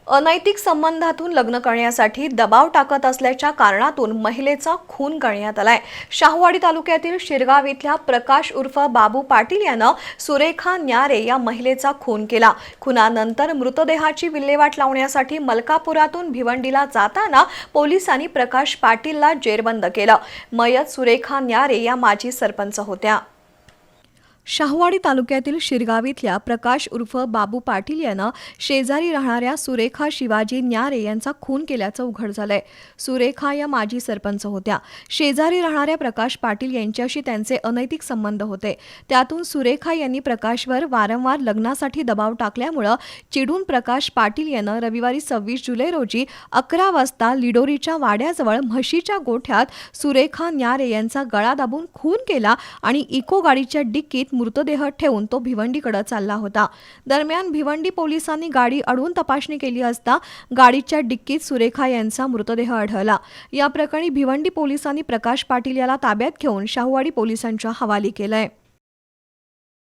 अनैतिक संबंधातून लग्न करण्यासाठी दबाव टाकत असल्याच्या कारणातून महिलेचा खून करण्यात आलाय। शाहूवाडी तालुक्यातील शिरगाव इथल्या प्रकाश उर्फ बाबू पाटील यानं सुरेखा न्यारे या महिलेचा खून केला। खुनानंतर मृतदेहाची विल्हेवाट लावण्यासाठी मलकापुरातून भिवंडीला जाताना पोलिसांनी प्रकाश पाटीलला जेरबंद केलं। मयत सुरेखा न्यारे या माजी सरपंच होत्या। शाहूवाडी तालुक्यातील शिरगाव इथल्या प्रकाश उर्फ बाबू पाटील यानं शेजारी राहणाऱ्या सुरेखा शिवाजी न्यारे यांचा खून केल्याचं उघड झालंय। सुरेखा या माजी सरपंच होत्या। शेजारी राहणाऱ्या प्रकाश पाटील यांच्याशी त्यांचे अनैतिक संबंध होते। त्यातून सुरेखा यांनी प्रकाशवर वारंवार लग्नासाठी दबाव टाकल्यामुळे चिडून प्रकाश पाटील यानं रविवारी 26 जुलै रोजी 11 वाजता लिडोरीच्या वाड्याजवळ म्हशीच्या गोठ्यात सुरेखा न्यारे यांचा गळा दाबून खून केला आणि इको गाडीच्या डिक्कीत मृतदेह ठेवून तो भिवंडीकडे चालला होता। दरम्यान भिवंडी पोलिसांनी गाडी अडवून तपासणी केली असता गाडीच्या डिक्कीत सुरेखा यांचा मृतदेह आढळला। या प्रकरणी भिवंडी पोलिसांनी प्रकाश पाटील याला ताब्यात घेऊन शाहूवाडी पोलिसांच्या हवाली केलंय।